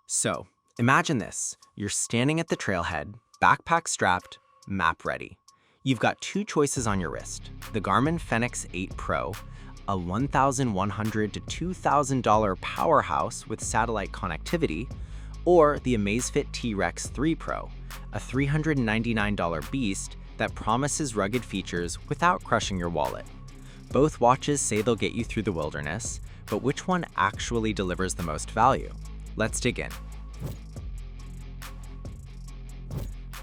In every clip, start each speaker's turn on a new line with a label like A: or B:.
A: So, imagine this. You're standing at the trailhead, backpack strapped, map ready. You've got two choices on your wrist: the Garmin Fenix 8 Pro, a $1,100 to $2,000 powerhouse with satellite connectivity, or the Amazfit T Rex 3 Pro, a $399 beast that promises rugged features without crushing your wallet. Both watches say they'll get you through the wilderness, but which one actually delivers the most value? Let's dig in.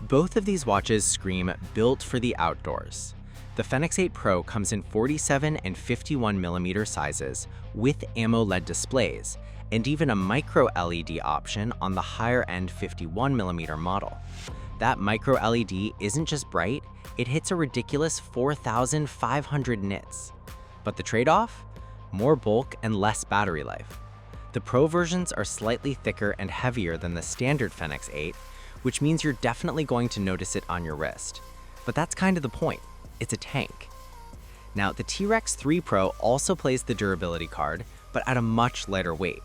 A: Both of these watches scream built for the outdoors. The Fenix 8 Pro comes in 47 and 51mm sizes with AMOLED displays and even a micro LED option on the higher-end 51mm model. That micro LED isn't just bright, it hits a ridiculous 4,500 nits. But the trade-off? More bulk and less battery life. The Pro versions are slightly thicker and heavier than the standard Fenix 8, which means you're definitely going to notice it on your wrist. But that's kind of the point. It's a tank. Now, the T Rex 3 Pro also plays the durability card, but at a much lighter weight.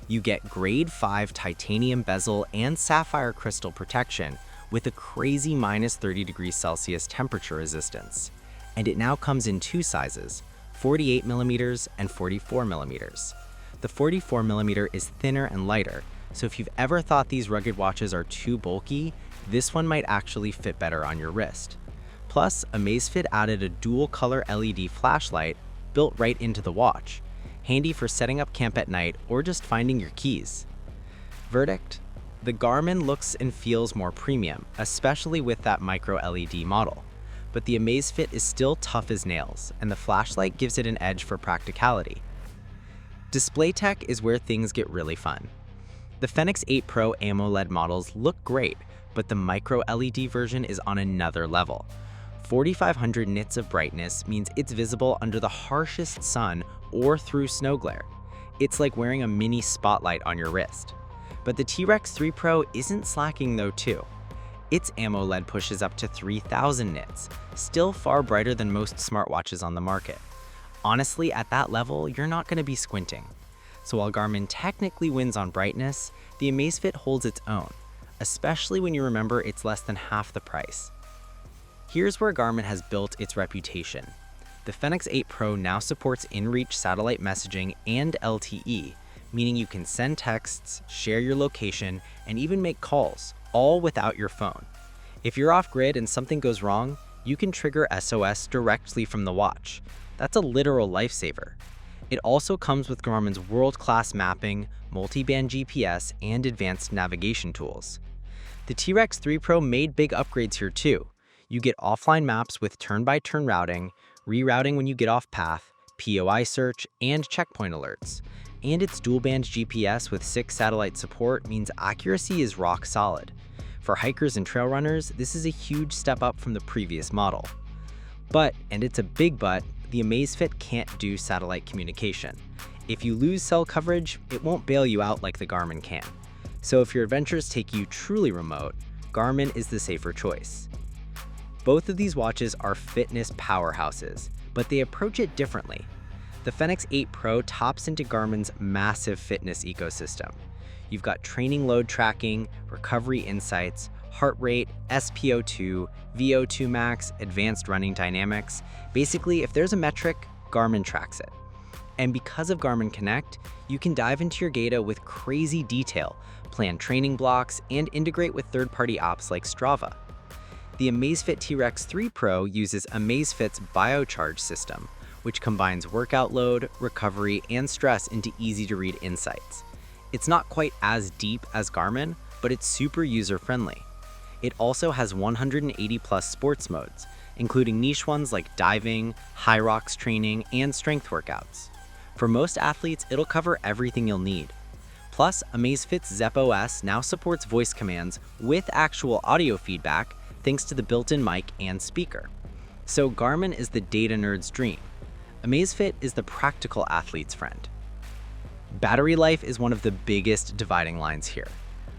A: You get grade 5 titanium bezel and sapphire crystal protection with a crazy -30°C temperature resistance. And it now comes in two sizes, 48mm and 44mm. The 44mm is thinner and lighter, so if you've ever thought these rugged watches are too bulky, this one might actually fit better on your wrist. Plus, Amazfit added a dual-color LED flashlight built right into the watch, handy for setting up camp at night or just finding your keys. Verdict? The Garmin looks and feels more premium, especially with that micro LED model. But the Amazfit is still tough as nails, and the flashlight gives it an edge for practicality. Display tech is where things get really fun. The Fenix 8 Pro AMOLED models look great, but the micro LED version is on another level. 4,500 nits of brightness means it's visible under the harshest sun or through snow glare. It's like wearing a mini spotlight on your wrist. But the T Rex 3 Pro isn't slacking though too. Its AMOLED pushes up to 3,000 nits, still far brighter than most smartwatches on the market. Honestly, at that level, you're not going to be squinting. So while Garmin technically wins on brightness, the Amazfit holds its own, especially when you remember it's less than half the price. Here's where Garmin has built its reputation. The Fenix 8 Pro now supports inReach satellite messaging and LTE, meaning you can send texts, share your location, and even make calls, all without your phone. If you're off-grid and something goes wrong, you can trigger SOS directly from the watch. That's a literal lifesaver. It also comes with Garmin's world-class mapping, multi-band GPS, and advanced navigation tools. The T Rex 3 Pro made big upgrades here too. You get offline maps with turn-by-turn routing, rerouting when you get off path, POI search, and checkpoint alerts. And its dual-band GPS with 6 satellite support means accuracy is rock solid. For hikers and trail runners, this is a huge step up from the previous model. But, and it's a big but, the Amazfit can't do satellite communication. If you lose cell coverage, it won't bail you out like the Garmin can. So if your adventures take you truly remote, Garmin is the safer choice. Both of these watches are fitness powerhouses, but they approach it differently. The Fenix 8 Pro taps into Garmin's massive fitness ecosystem. You've got training load tracking, recovery insights, heart rate, SpO2, VO2 max, advanced running dynamics. Basically, if there's a metric, Garmin tracks it. And because of Garmin Connect, you can dive into your data with crazy detail, plan training blocks, and integrate with third-party apps like Strava. The Amazfit T Rex 3 Pro uses Amazfit's BioCharge system, which combines workout load, recovery, and stress into easy-to-read insights. It's not quite as deep as Garmin, but it's super user-friendly. It also has 180+ sports modes, including niche ones like diving, high rocks training, and strength workouts. For most athletes, it'll cover everything you'll need. Plus, Amazfit's Zepp OS now supports voice commands with actual audio feedback thanks to the built-in mic and speaker. So Garmin is the data nerd's dream. Amazfit is the practical athlete's friend. Battery life is one of the biggest dividing lines here.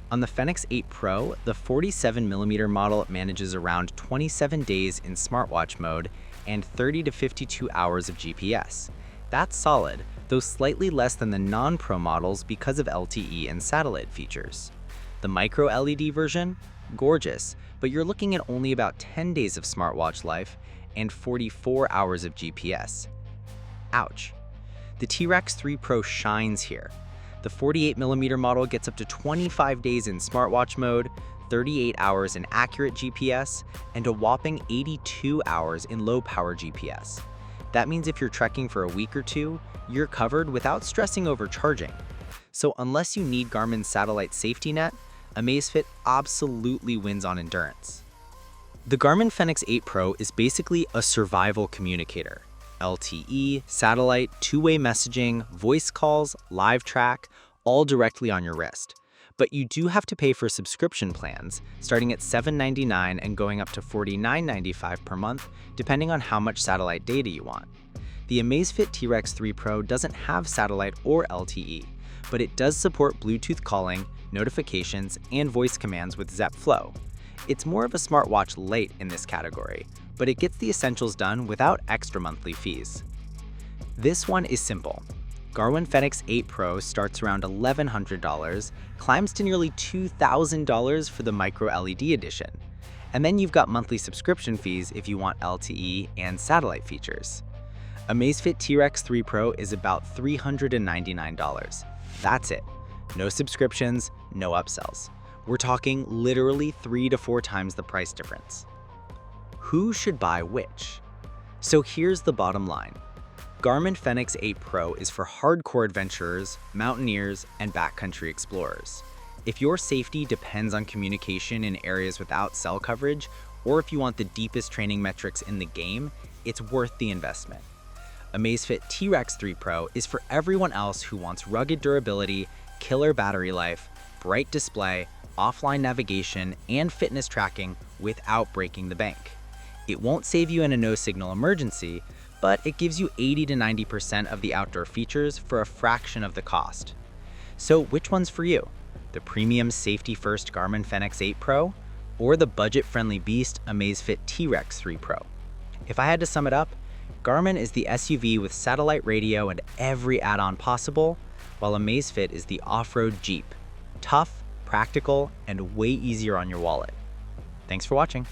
A: On the Fenix 8 Pro, the 47mm model manages around 27 days in smartwatch mode and 30 to 52 hours of GPS. That's solid, though slightly less than the non-Pro models because of LTE and satellite features. The micro LED version? Gorgeous, but you're looking at only about 10 days of smartwatch life and 44 hours of GPS. Ouch. The T Rex 3 Pro shines here. The 48mm model gets up to 25 days in smartwatch mode, 38 hours in accurate GPS, and a whopping 82 hours in low-power GPS. That means if you're trekking for a week or two, you're covered without stressing over charging. So unless you need Garmin's satellite safety net, Amazfit absolutely wins on endurance. The Garmin Fenix 8 Pro is basically a survival communicator. LTE, satellite, two-way messaging, voice calls, live track, all directly on your wrist. But you do have to pay for subscription plans, starting at $7.99 and going up to $49.95 per month, depending on how much satellite data you want. The Amazfit T Rex 3 Pro doesn't have satellite or LTE, but it does support Bluetooth calling, notifications, and voice commands with Zepp Flow. It's more of a smartwatch lite in this category, but it gets the essentials done without extra monthly fees. This one is simple. Garmin Fenix 8 Pro starts around $1,100, climbs to nearly $2,000 for the micro LED edition. And then you've got monthly subscription fees if you want LTE and satellite features. Amazfit T Rex 3 Pro is about $399. That's it. No subscriptions, no upsells. We're talking literally 3 to 4 times the price difference. Who should buy which? So here's the bottom line. Garmin Fenix 8 Pro is for hardcore adventurers, mountaineers, and backcountry explorers. If your safety depends on communication in areas without cell coverage, or if you want the deepest training metrics in the game, it's worth the investment. Amazfit T Rex 3 Pro is for everyone else who wants rugged durability, killer battery life, bright display, offline navigation, and fitness tracking without breaking the bank. It won't save you in a no-signal emergency, but it gives you 80 to 90% of the outdoor features for a fraction of the cost. So which one's for you? The premium safety-first Garmin Fenix 8 Pro, or the budget-friendly beast Amazfit T Rex 3 Pro? If I had to sum it up, Garmin is the SUV with satellite radio and every add-on possible, while Amazfit is the off-road Jeep. Tough, practical, and way easier on your wallet. Thanks for watching.